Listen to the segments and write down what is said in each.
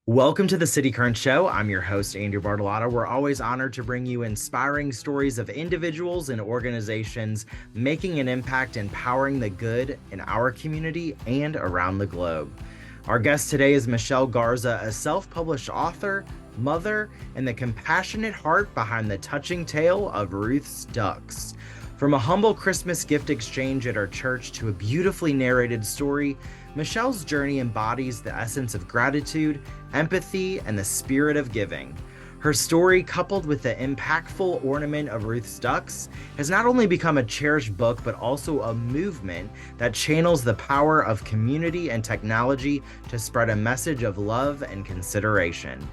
Welcome to the cityCURRENT Show. I'm your host, Andrew Bartolotta. We're always honored to bring you inspiring stories of individuals and organizations making an impact, empowering the good in our community and around the globe. Our guest today is Michele Garza, a self-published author, mother, and the compassionate heart behind the touching tale of Ruth's Ducks. From a humble Christmas gift exchange at our church to a beautifully narrated story, Michele's journey embodies the essence of gratitude, empathy, and the spirit of giving. Her story, coupled with the impactful ornament of Ruth's Ducks, has not only become a cherished book, but also a movement that channels the power of community and technology to spread a message of love and consideration.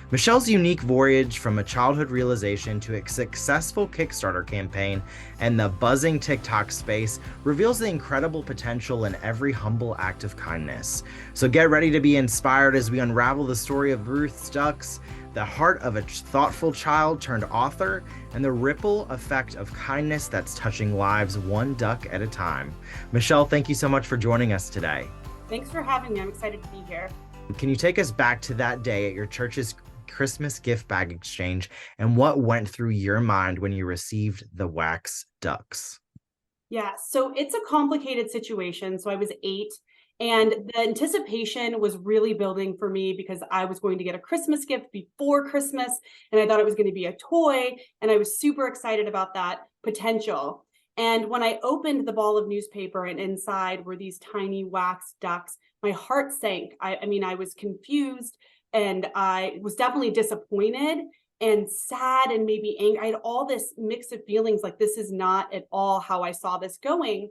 Michele's unique voyage from a childhood realization to a successful Kickstarter campaign and the buzzing TikTok space reveals the incredible potential in every humble act of kindness. So get ready to be inspired as we unravel the story of Ruth's Ducks, the heart of a thoughtful child turned author, and the ripple effect of kindness that's touching lives one duck at a time. Michele, thank you so much for joining us today. Thanks for having me. I'm excited to be here. Can you take us back to that day at your church's Christmas gift bag exchange and what went through your mind when you received the wax ducks? Yeah, so it's a complicated situation. So I was 8, and the anticipation was really building for me because I was going to get a Christmas gift before Christmas, and I thought it was going to be a toy, and I was super excited about that potential. And when I opened the ball of newspaper and inside were these tiny wax ducks, my heart sank. I was confused, and I was definitely disappointed and sad and maybe angry. I had all this mix of feelings, like this is not at all how I saw this going.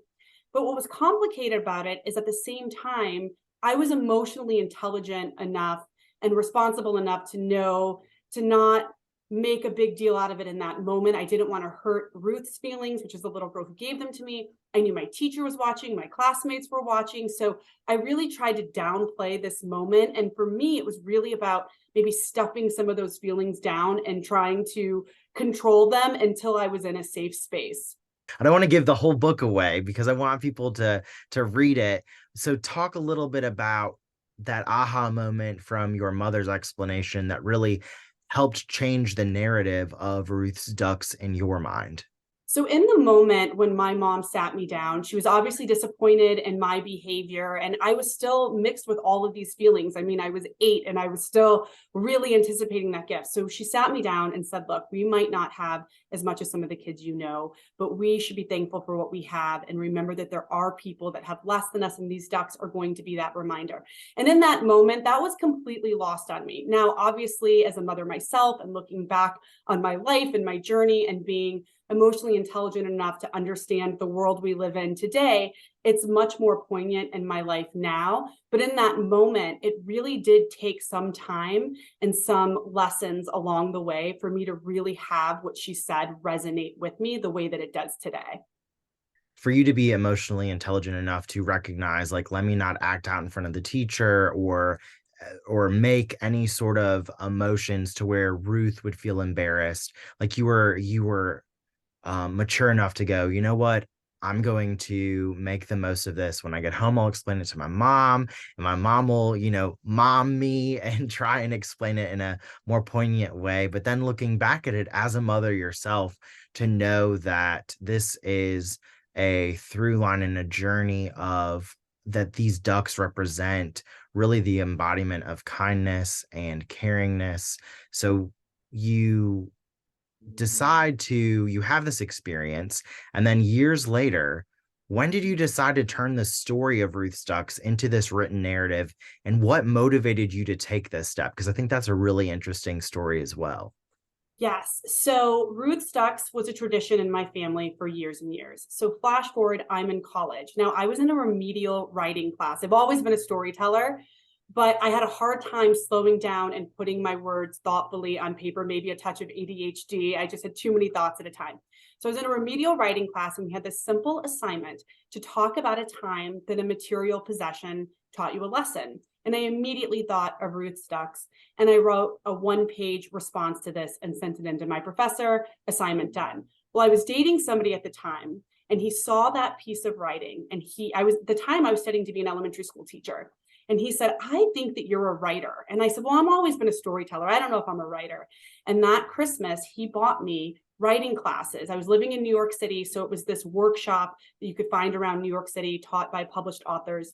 But what was complicated about it is at the same time, I was emotionally intelligent enough and responsible enough to know to not make a big deal out of it in that moment. I didn't want to hurt Ruth's feelings, which is the little girl who gave them to me. I knew my teacher was watching, my classmates were watching. So I really tried to downplay this moment. And for me, it was really about maybe stuffing some of those feelings down and trying to control them until I was in a safe space. I don't want to give the whole book away because I want people to read it. So talk a little bit about that aha moment from your mother's explanation that really helped change the narrative of Ruth's Ducks in your mind. So in the moment when my mom sat me down, she was obviously disappointed in my behavior, and I was still mixed with all of these feelings. I mean, I was 8 and I was still really anticipating that gift. So she sat me down and said, look, we might not have as much as some of the kids you know, but we should be thankful for what we have and remember that there are people that have less than us, and these ducks are going to be that reminder. And in that moment, that was completely lost on me. Now, obviously, as a mother myself and looking back on my life and my journey and being emotionally intelligent enough to understand the world we live in today, it's much more poignant in my life now. But in that moment, it really did take some time and some lessons along the way for me to really have what she said resonate with me the way that it does today. For you to be emotionally intelligent enough to recognize, like, let me not act out in front of the teacher or make any sort of emotions to where Ruth would feel embarrassed. Like you were mature enough to go, you know what? I'm going to make the most of this. When I get home, I'll explain it to my mom, and my mom will, mom me and try and explain it in a more poignant way. But then looking back at it as a mother yourself, to know that this is a through line and a journey of that these ducks represent really the embodiment of kindness and caringness. So you you have this experience, and then years later, when did you decide to turn the story of Ruth's Ducks into this written narrative, and what motivated you to take this step? Because I think that's a really interesting story as well. Yes. So Ruth's Ducks was a tradition in my family for years and years. So flash forward, I'm in college. Now, I was in a remedial writing class. I've always been a storyteller, but I had a hard time slowing down and putting my words thoughtfully on paper, maybe a touch of ADHD. I just had too many thoughts at a time. So I was in a remedial writing class, and we had this simple assignment to talk about a time that a material possession taught you a lesson. And I immediately thought of Ruth's Ducks, and I wrote a 1-page response to this and sent it in to my professor. Assignment done. Well, I was dating somebody at the time, and he saw that piece of writing, and I was studying to be an elementary school teacher. And he said, I think that you're a writer. And I said, well, I've always been a storyteller. I don't know if I'm a writer. And that Christmas, he bought me writing classes. I was living in New York City. So it was this workshop that you could find around New York City taught by published authors.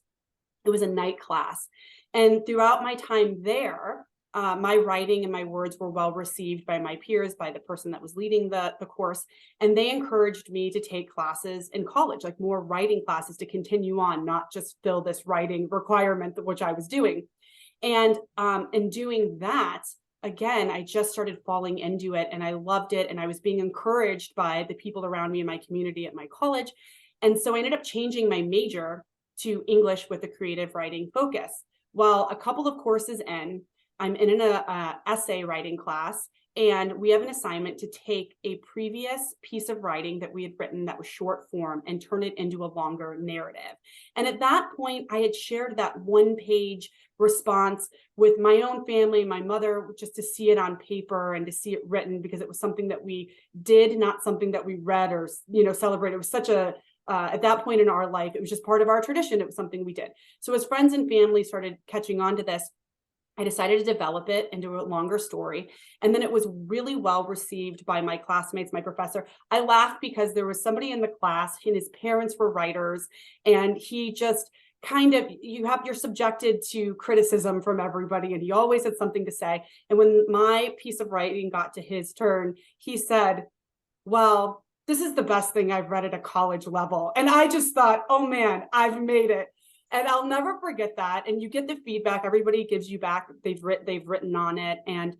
It was a night class. And throughout my time there, my writing and my words were well received by my peers, by the person that was leading the course. And they encouraged me to take classes in college, like more writing classes to continue on, not just fill this writing requirement, which I was doing. And in doing that, again, I just started falling into it and I loved it. And I was being encouraged by the people around me in my community at my college. And so I ended up changing my major to English with a creative writing focus. Well, a couple of courses in, I'm in an essay writing class, and we have an assignment to take a previous piece of writing that we had written that was short form and turn it into a longer narrative. And at that point, I had shared that 1-page response with my own family, my mother, just to see it on paper and to see it written, because it was something that we did, not something that we read or, celebrated. It was such a at that point in our life, it was just part of our tradition. It was something we did. So as friends and family started catching on to this, I decided to develop it into a longer story. And then it was really well received by my classmates, my professor. I laughed because there was somebody in the class and his parents were writers, and he just kind of, you're subjected to criticism from everybody, and he always had something to say. And when my piece of writing got to his turn, he said, well, this is the best thing I've read at a college level. And I just thought, oh man, I've made it. And I'll never forget that. And you get the feedback, everybody gives you back, they've written on it. And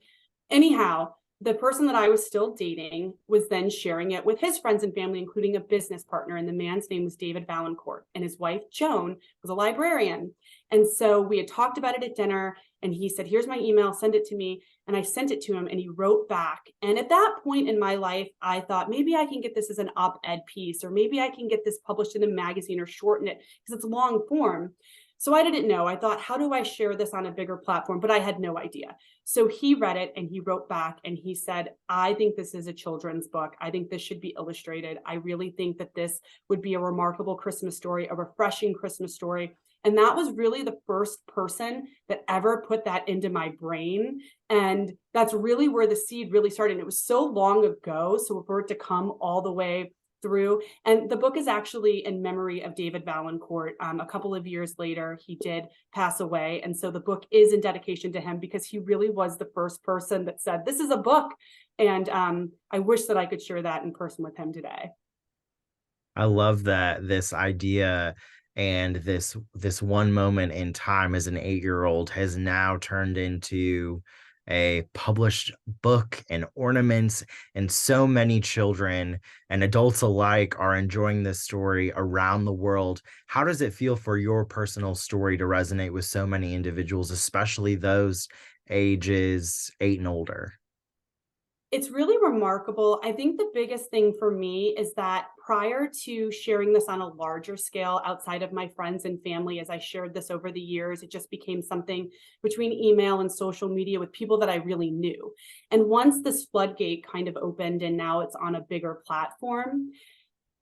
anyhow, the person that I was still dating was then sharing it with his friends and family, including a business partner. And the man's name was David Valancourt, and his wife, Joan, was a librarian. And so we had talked about it at dinner, and he said, here's my email, send it to me. And I sent it to him, and he wrote back. And at that point in my life, I thought, maybe I can get this as an op-ed piece, or maybe I can get this published in a magazine or shorten it because it's long form. So I didn't know. I thought, how do I share this on a bigger platform? But I had no idea. So he read it and he wrote back and he said, I think this is a children's book. I think this should be illustrated. I really think that this would be a remarkable Christmas story, a refreshing Christmas story. And that was really the first person that ever put that into my brain. And that's really where the seed really started. And it was so long ago. So for it to come all the way through. And the book is actually in memory of David Valancourt. A couple of years later, he did pass away. And so the book is in dedication to him because he really was the first person that said, this is a book. And I wish that I could share that in person with him today. I love that this idea and this one moment in time as an 8-year-old has now turned into a published book and ornaments, and so many children and adults alike are enjoying this story around the world. How does it feel for your personal story to resonate with so many individuals, especially those ages 8 and older? It's really remarkable. I think the biggest thing for me is that prior to sharing this on a larger scale outside of my friends and family, as I shared this over the years, it just became something between email and social media with people that I really knew. And once this floodgate kind of opened and now it's on a bigger platform,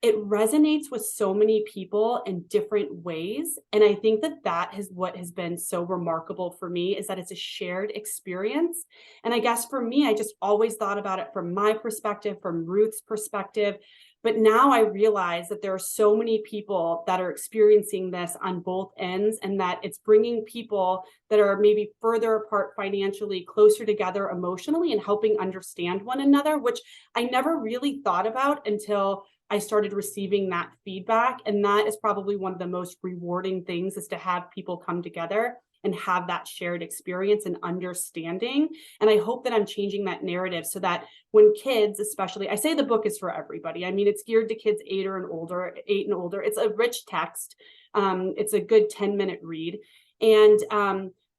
it resonates with so many people in different ways. And I think that that is what has been so remarkable for me, is that it's a shared experience. And I guess for me, I just always thought about it from my perspective, from Ruth's perspective. But now I realize that there are so many people that are experiencing this on both ends, and that it's bringing people that are maybe further apart financially closer together emotionally and helping understand one another, which I never really thought about until I started receiving that feedback. And that is probably one of the most rewarding things, is to have people come together and have that shared experience and understanding. And I hope that I'm changing that narrative so that when kids, especially, I say the book is for everybody. I mean, it's geared to kids 8 and older. It's a rich text. It's a good 10-minute read. And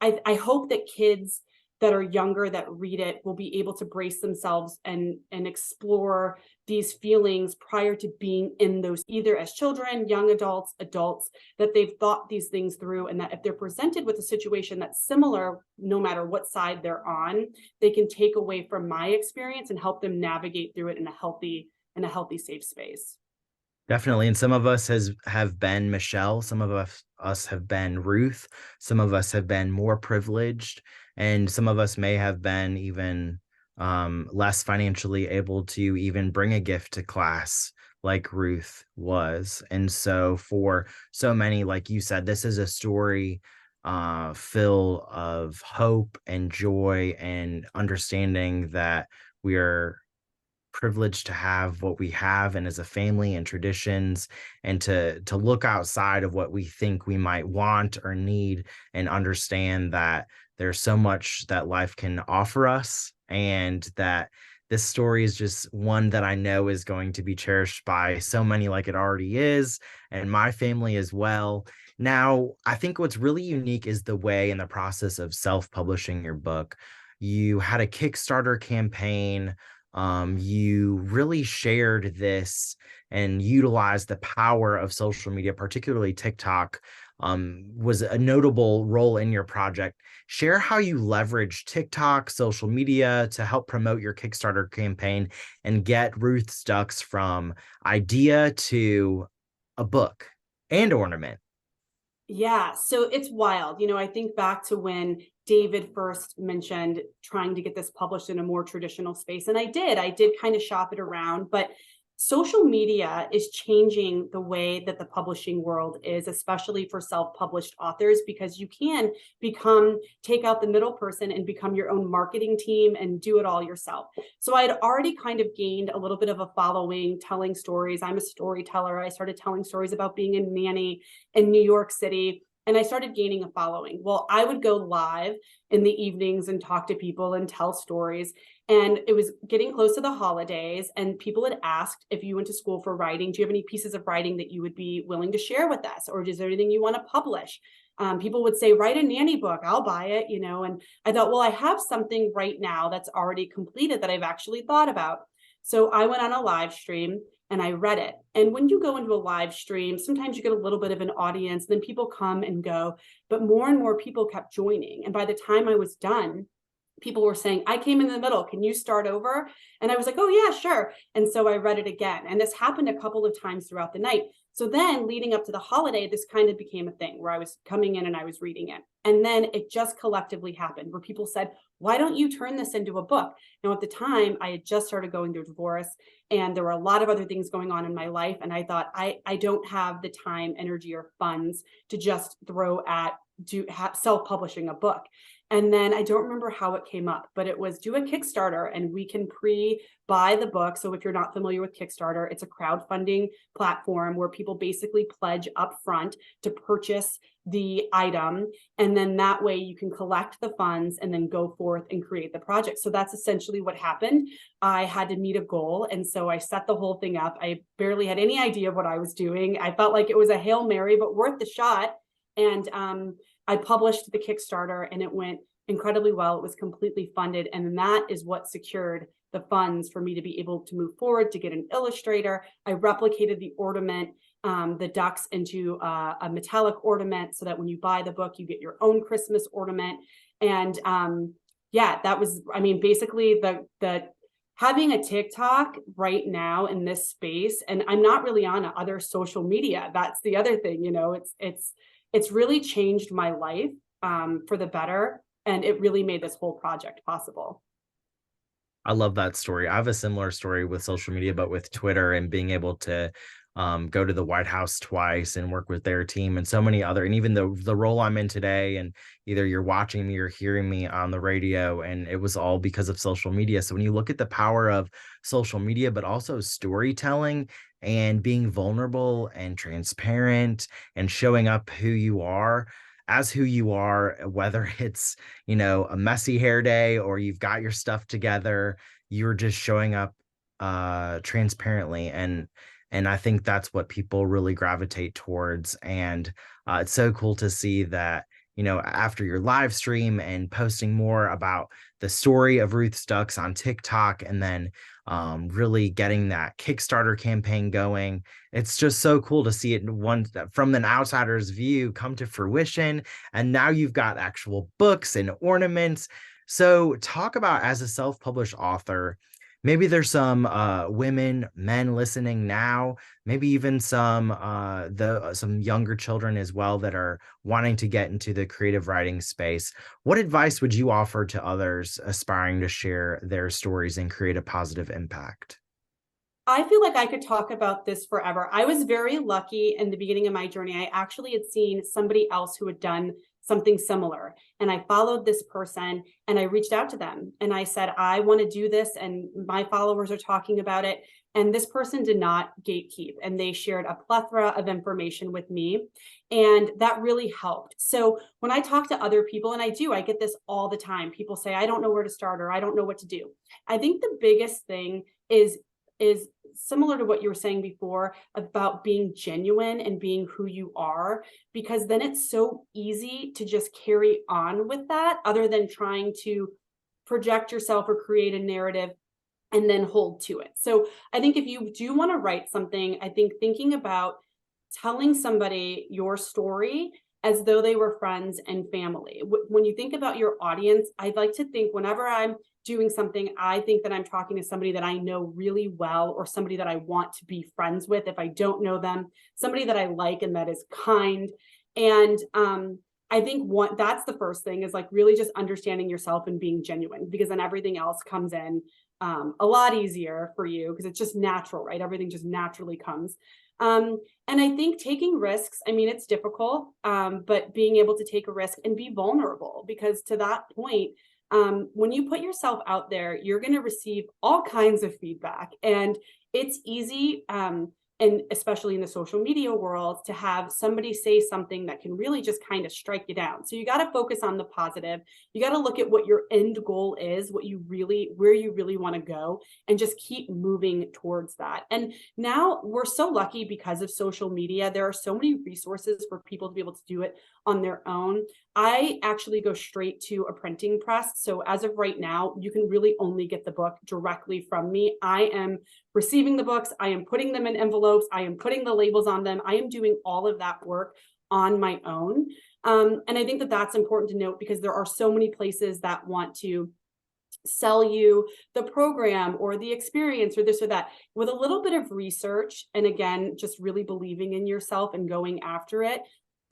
I hope that kids that are younger that read it will be able to brace themselves and explore these feelings prior to being in those, either as children, young adults, that they've thought these things through, and that if they're presented with a situation that's similar, no matter what side they're on, they can take away from my experience and help them navigate through it in a healthy, safe space. Definitely. And some of us has have been Michelle, some of us have been Ruth, some of us have been more privileged, and some of us may have been even less financially able to even bring a gift to class like Ruth was. And so for so many, like you said, this is a story full of hope and joy and understanding that we are privileged to have what we have and as a family and traditions, and to look outside of what we think we might want or need and understand that there's so much that life can offer us, and that this story is just one that I know is going to be cherished by so many, like it already is, and my family as well. Now, I think what's really unique is the way, in the process of self-publishing your book, you had a Kickstarter campaign. You really shared this and utilized the power of social media, particularly TikTok, was a notable role in your project. Share how you leverage TikTok, social media to help promote your Kickstarter campaign and get Ruth's Ducks from idea to a book and ornament. Yeah, so it's wild. I think back to when David first mentioned trying to get this published in a more traditional space. And I did kind of shop it around, but social media is changing the way that the publishing world is, especially for self-published authors, because you can take out the middle person and become your own marketing team and do it all yourself. So I had already kind of gained a little bit of a following telling stories. I'm a storyteller. I started telling stories about being a nanny in New York City, and I started gaining a following. Well, I would go live in the evenings and talk to people and tell stories. And it was getting close to the holidays, and people had asked, if you went to school for writing, do you have any pieces of writing that you would be willing to share with us? Or is there anything you want to publish? People would say, write a nanny book, I'll buy it. And I thought, well, I have something right now that's already completed that I've actually thought about. So I went on a live stream and I read it. And when you go into a live stream, sometimes you get a little bit of an audience, then people come and go, but more and more people kept joining. And by the time I was done, people were saying, I came in the middle, can you start over? And I was like, oh yeah, sure. And so I read it again. And this happened a couple of times throughout the night. So then leading up to the holiday, this kind of became a thing where I was coming in and I was reading it. And then it just collectively happened where people said, why don't you turn this into a book? Now, at the time, I had just started going through a divorce, and there were a lot of other things going on in my life. And I thought, I don't have the time, energy, or funds to just throw at self-publishing a book. And then I don't remember how it came up, but it was do a Kickstarter and we can pre-buy the book. So if you're not familiar with Kickstarter, it's a crowdfunding platform where people basically pledge upfront to purchase the item. And then that way you can collect the funds and then go forth and create the project. So that's essentially what happened. I had to meet a goal. And so I set the whole thing up. I barely had any idea of what I was doing. I felt like it was a Hail Mary, but worth the shot. And I published the Kickstarter and it went incredibly well. It was completely funded. And that is what secured the funds for me to be able to move forward, to get an illustrator. I replicated the ornament, the ducks, into a metallic ornament so that when you buy the book, you get your own Christmas ornament. And yeah, that was, basically the having a TikTok right now in this space. And I'm not really on other social media. That's the other thing, it's really changed my life for the better. And it really made this whole project possible. I love that story. I have a similar story with social media, but with Twitter and being able to go to the White House twice and work with their team and so many other, and even the role I'm in today, and either you're watching me or hearing me on the radio, and it was all because of social media. So when you look at the power of social media, but also storytelling and being vulnerable and transparent and showing up who you are as who you are, whether it's, a messy hair day or you've got your stuff together, you're just showing up transparently. And I think that's what people really gravitate towards. And it's so cool to see that, after your live stream and posting more about the story of Ruth's Ducks on TikTok, and then really getting that Kickstarter campaign going. It's just so cool to see it from an outsider's view come to fruition. And now you've got actual books and ornaments. So talk about, as a self-published author, maybe there's some women, men listening now, maybe even some younger children as well that are wanting to get into the creative writing space. What advice would you offer to others aspiring to share their stories and create a positive impact? I feel like I could talk about this forever. I was very lucky in the beginning of my journey. I actually had seen somebody else who had done something similar. And I followed this person and I reached out to them and I said, I want to do this. And my followers are talking about it. And this person did not gatekeep and they shared a plethora of information with me. And that really helped. So when I talk to other people, and I get this all the time, people say, I don't know where to start or I don't know what to do. I think the biggest thing is similar to what you were saying before about being genuine and being who you are, because then it's so easy to just carry on with that other than trying to project yourself or create a narrative and then hold to it. So I think if you do want to write something, I think thinking about telling somebody your story as though they were friends and family. When you think about your audience, I'd like to think whenever I'm doing something, I think that I'm talking to somebody that I know really well or somebody that I want to be friends with if I don't know them, somebody that I like and that is kind. And I think that's the first thing is like really just understanding yourself and being genuine, because then everything else comes in a lot easier for you because it's just natural, right? Everything just naturally comes. And I think taking risks, I mean, it's difficult, but being able to take a risk and be vulnerable, because to that point, when you put yourself out there, you're going to receive all kinds of feedback. And it's easy, and especially in the social media world, to have somebody say something that can really just kind of strike you down. So you got to focus on the positive. You got to look at what your end goal is, where you really want to go, and just keep moving towards that. And now we're so lucky because of social media. There are so many resources for people to be able to do it on their own. I actually go straight to a printing press. So as of right now, you can really only get the book directly from me. I am receiving the books, I am putting them in envelopes, I am putting the labels on them. I am doing all of that work on my own. And I think that that's important to note, because there are so many places that want to sell you the program or the experience or this or that. With a little bit of research, and again, just really believing in yourself and going after it,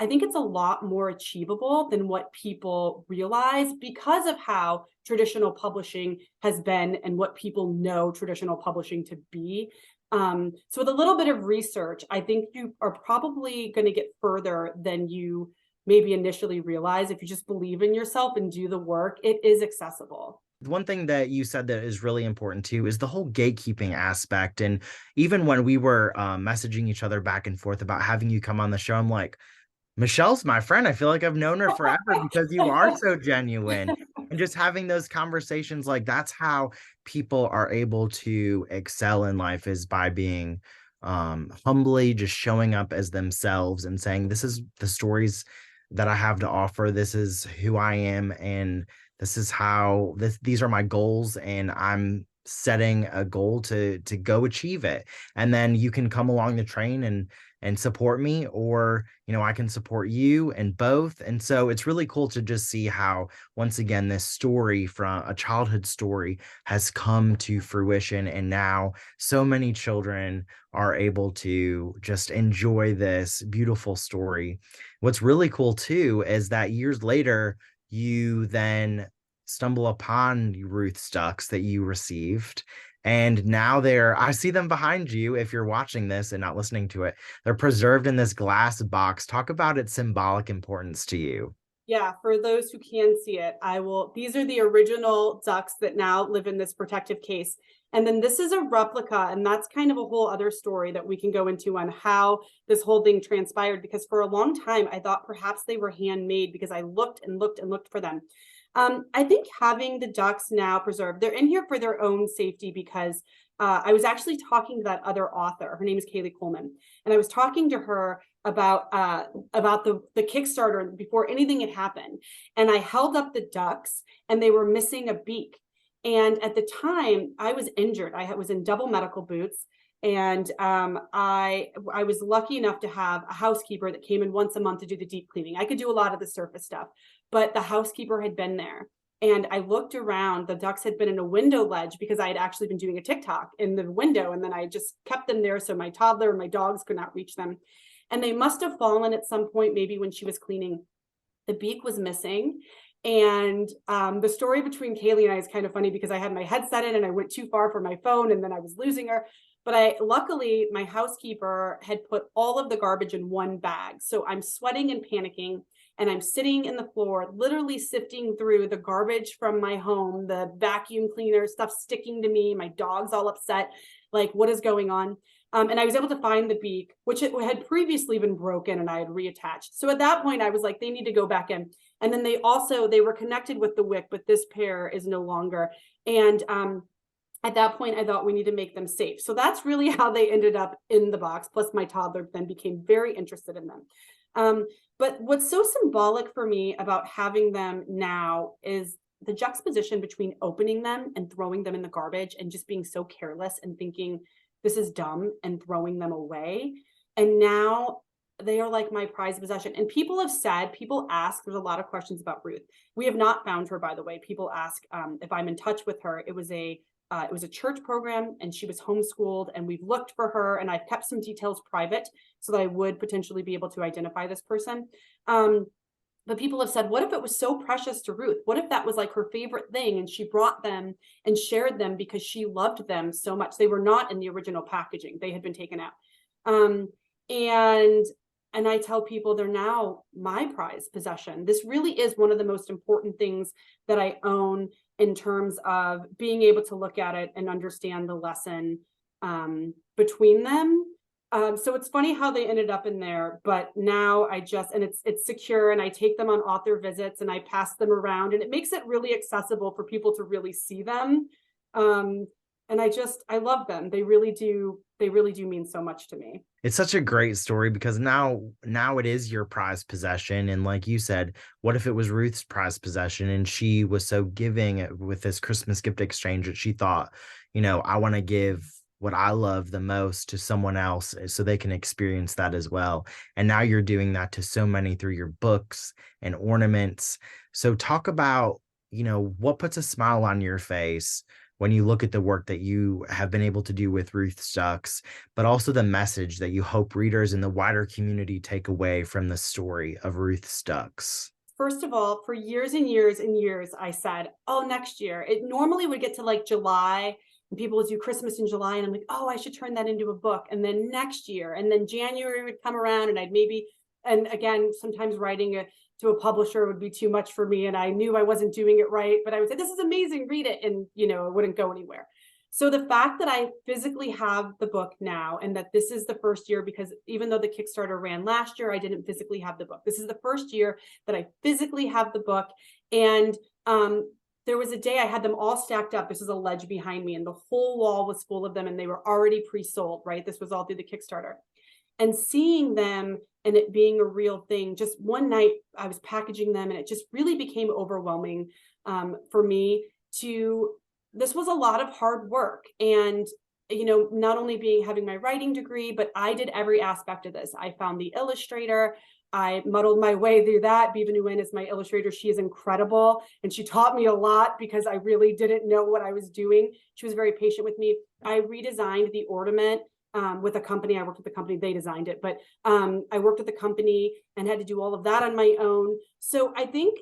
I think it's a lot more achievable than what people realize, because of how traditional publishing has been and what people know traditional publishing to be. So with a little bit of research, I think you are probably going to get further than you maybe initially realize. If you just believe in yourself and do the work, it is accessible. One thing that you said that is really important too is the whole gatekeeping aspect. And even when we were messaging each other back and forth about having you come on the show, I'm like, Michelle's my friend. I feel like I've known her forever because you are so genuine. And just having those conversations, like that's how people are able to excel in life, is by being humbly just showing up as themselves and saying, this is the stories that I have to offer. This is who I am, and this is how these are my goals, and I'm setting a goal to go achieve it. And then you can come along the train and support me, or I can support you, and both. And so it's really cool to just see how, once again, this story from a childhood story has come to fruition, and now so many children are able to just enjoy this beautiful story. What's really cool too is that years later you then stumble upon Ruth's ducks that you received. And now I see them behind you. If you're watching this and not listening to it, they're preserved in this glass box. Talk about its symbolic importance to you. Yeah, for those who can see it, these are the original ducks that now live in this protective case. And then this is a replica, and that's kind of a whole other story that we can go into on how this whole thing transpired, because for a long time, I thought perhaps they were handmade because I looked and looked and looked for them. I think having the ducks now preserved, they're in here for their own safety, because I was actually talking to that other author. Her name is Kaylee Coleman. And I was talking to her about the Kickstarter before anything had happened. And I held up the ducks and they were missing a beak. And at the time I was injured. I was in double medical boots. And I was lucky enough to have a housekeeper that came in once a month to do the deep cleaning. I could do a lot of the surface stuff, but the housekeeper had been there. And I looked around, the ducks had been in a window ledge because I had actually been doing a TikTok in the window. And then I just kept them there so my toddler and my dogs could not reach them. And they must have fallen at some point, maybe when she was cleaning. The beak was missing. And the story between Kaylee and I is kind of funny because I had my headset in and I went too far for my phone and then I was losing her. But luckily, my housekeeper had put all of the garbage in one bag. So I'm sweating and panicking. And I'm sitting in the floor, literally sifting through the garbage from my home, the vacuum cleaner, stuff sticking to me, my dog's all upset, like, what is going on? And I was able to find the beak, which it had previously been broken and I had reattached. So at that point, I was like, they need to go back in. And then they were connected with the wick, but this pair is no longer. And at that point, I thought we need to make them safe. So that's really how they ended up in the box. Plus my toddler then became very interested in them. But what's so symbolic for me about having them now is the juxtaposition between opening them and throwing them in the garbage and just being so careless and thinking this is dumb and throwing them away. And now they are like my prized possession. And people ask, there's a lot of questions about Ruth. We have not found her, by the way. People ask if I'm in touch with her. It was a church program and she was homeschooled, and we've looked for her, and I've kept some details private so that I would potentially be able to identify this person. But people have said, what if it was so precious to Ruth? What if that was like her favorite thing and she brought them and shared them because she loved them so much? They were not in the original packaging. They had been taken out. And I tell people they're now my prized possession. This really is one of the most important things that I own in terms of being able to look at it and understand the lesson between them. So it's funny how they ended up in there, but now it's secure, and I take them on author visits and I pass them around, and it makes it really accessible for people to really see them. And I love them. They really do mean so much to me. It's such a great story because now it is your prized possession. And like you said, what if it was Ruth's prized possession and she was so giving with this Christmas gift exchange that she thought, I want to give what I love the most to someone else so they can experience that as well. And now you're doing that to so many through your books and ornaments. So talk about, what puts a smile on your face when you look at the work that you have been able to do with Ruth's Ducks, but also the message that you hope readers in the wider community take away from the story of Ruth's Ducks. First of all, for years and years and years, I said, oh, next year. It normally would get to like July, and people would do Christmas in July, and I'm like, oh, I should turn that into a book. And then next year, and then January would come around, and and again, sometimes writing to a publisher would be too much for me, and I knew I wasn't doing it right, but I would say, this is amazing, read it, and it wouldn't go anywhere. So the fact that I physically have the book now, and that this is the first year, because even though the Kickstarter ran last year, I didn't physically have the book. This is the first year that I physically have the book. And there was a day I had them all stacked up. This is a ledge behind me, and the whole wall was full of them, and they were already pre-sold, right? This was all through the Kickstarter. And seeing them and it being a real thing, just one night I was packaging them, and it just really became overwhelming for me this was a lot of hard work. And, not only having my writing degree, but I did every aspect of this. I found the illustrator. I muddled my way through that. Biva Nguyen is my illustrator. She is incredible. And she taught me a lot because I really didn't know what I was doing. She was very patient with me. I redesigned the ornament with a company. I worked with the company, they designed it, but I worked with the company and had to do all of that on my own. So I think,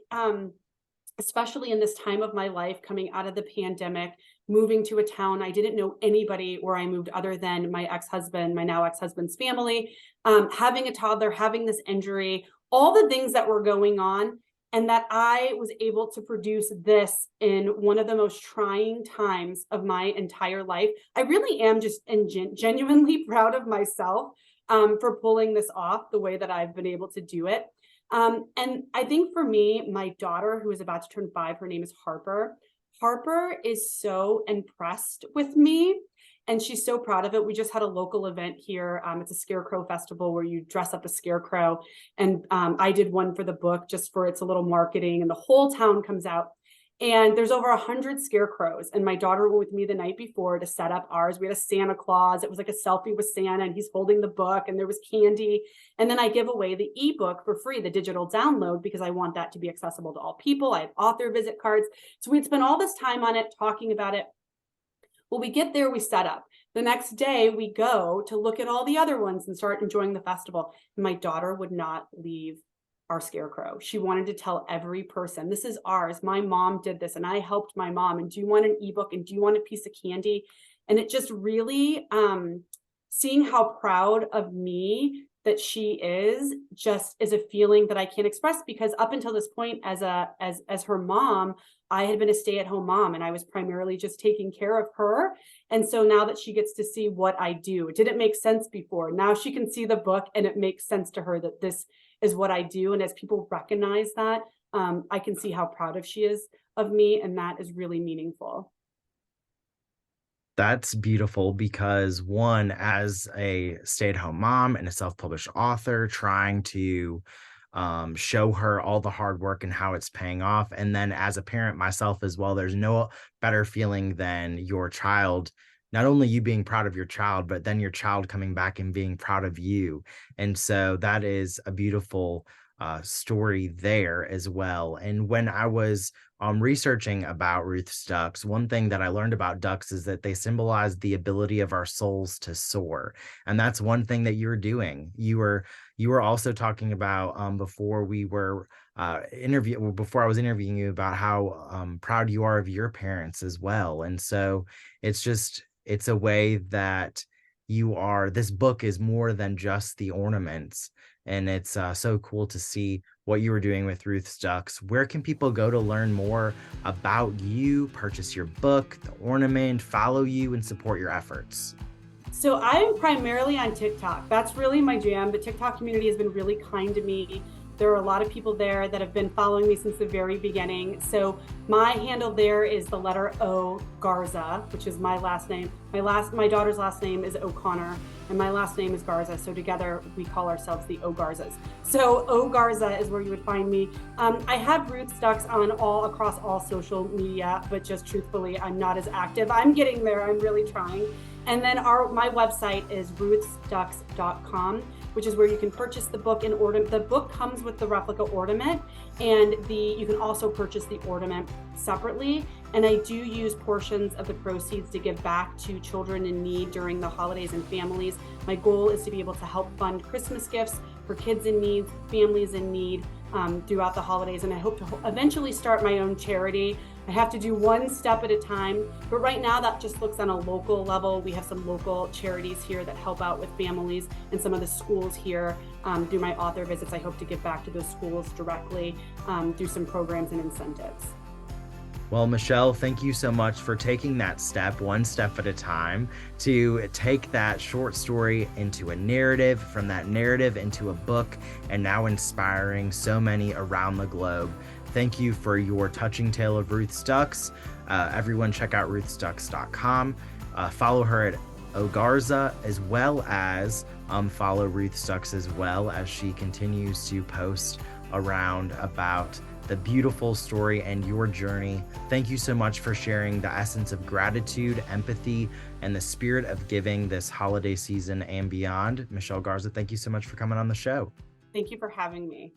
especially in this time of my life, coming out of the pandemic, moving to a town, I didn't know anybody where I moved other than my now ex-husband's family, having a toddler, having this injury, all the things that were going on, and that I was able to produce this in one of the most trying times of my entire life. I really am just genuinely proud of myself for pulling this off the way that I've been able to do it. And I think for me, my daughter, who is about to turn 5, her name is Harper. Harper is so impressed with me, and she's so proud of it. We just had a local event here. It's a scarecrow festival where you dress up a scarecrow. And I did one for the book just for its a little marketing, and the whole town comes out. And there's over 100 scarecrows. And my daughter went with me the night before to set up ours. We had a Santa Claus. It was like a selfie with Santa, and he's holding the book, and there was candy. And then I give away the ebook for free, the digital download, because I want that to be accessible to all people. I have author visit cards. So we'd spent all this time on it, talking about it. Well, we get there, we set up. The next day, we go to look at all the other ones and start enjoying the festival. And my daughter would not leave our scarecrow. She wanted to tell every person, this is ours. My mom did this, and I helped my mom. And do you want an ebook? And do you want a piece of candy? And it just really, seeing how proud of me that she is, just is a feeling that I can't express, because up until this point, as her mom, I had been a stay-at-home mom, and I was primarily just taking care of her. And so now that she gets to see what I do, it didn't make sense before. Now she can see the book, and it makes sense to her that this is what I do. And as people recognize that, I can see how proud she is of me, and that is really meaningful. That's beautiful because one, as a stay-at-home mom and a self-published author, trying to show her all the hard work and how it's paying off. And then as a parent myself as well, there's no better feeling than your child, not only you being proud of your child, but then your child coming back and being proud of you. And so that is a beautiful story there as well. And when I was researching about Ruth's ducks, one thing that I learned about ducks is that they symbolize the ability of our souls to soar. And that's one thing that you're doing. You were also talking about before we were before I was interviewing you, about how proud you are of your parents as well. And so it's a way that this book is more than just the ornaments. And it's so cool to see what you were doing with Ruth's Ducks. Where can people go to learn more about you, purchase your book, the ornament, follow you, and support your efforts? So I'm primarily on TikTok. That's really my jam. The TikTok community has been really kind to me. There are a lot of people there that have been following me since the very beginning. So my handle there is the letter O, Garza, which is my last name. My daughter's last name is O'Connor, and my last name is Garza. So together we call ourselves the O Garzas. So O Garza is where you would find me. I have Ruth's Ducks across all social media, but just truthfully, I'm not as active. I'm getting there. I'm really trying. And then my website is ruthsducks.com, which is where you can purchase the book and ornament. The book comes with the replica ornament, and you can also purchase the ornament separately. And I do use portions of the proceeds to give back to children in need during the holidays and families. My goal is to be able to help fund Christmas gifts for kids in need, families in need, throughout the holidays. And I hope to eventually start my own charity. I have to do one step at a time, but right now that just looks on a local level. We have some local charities here that help out with families, and some of the schools here, through my author visits, I hope to give back to those schools directly, through some programs and incentives. Well, Michele, thank you so much for taking that step, one step at a time, to take that short story into a narrative, from that narrative into a book, and now inspiring so many around the globe. Thank you for your touching tale of Ruth's Ducks. Everyone check out ruthsducks.com. Follow her at Ogarza, as well as follow Ruth's Ducks as well, as she continues to post around about the beautiful story and your journey. Thank you so much for sharing the essence of gratitude, empathy, and the spirit of giving this holiday season and beyond. Michele Garza, thank you so much for coming on the show. Thank you for having me.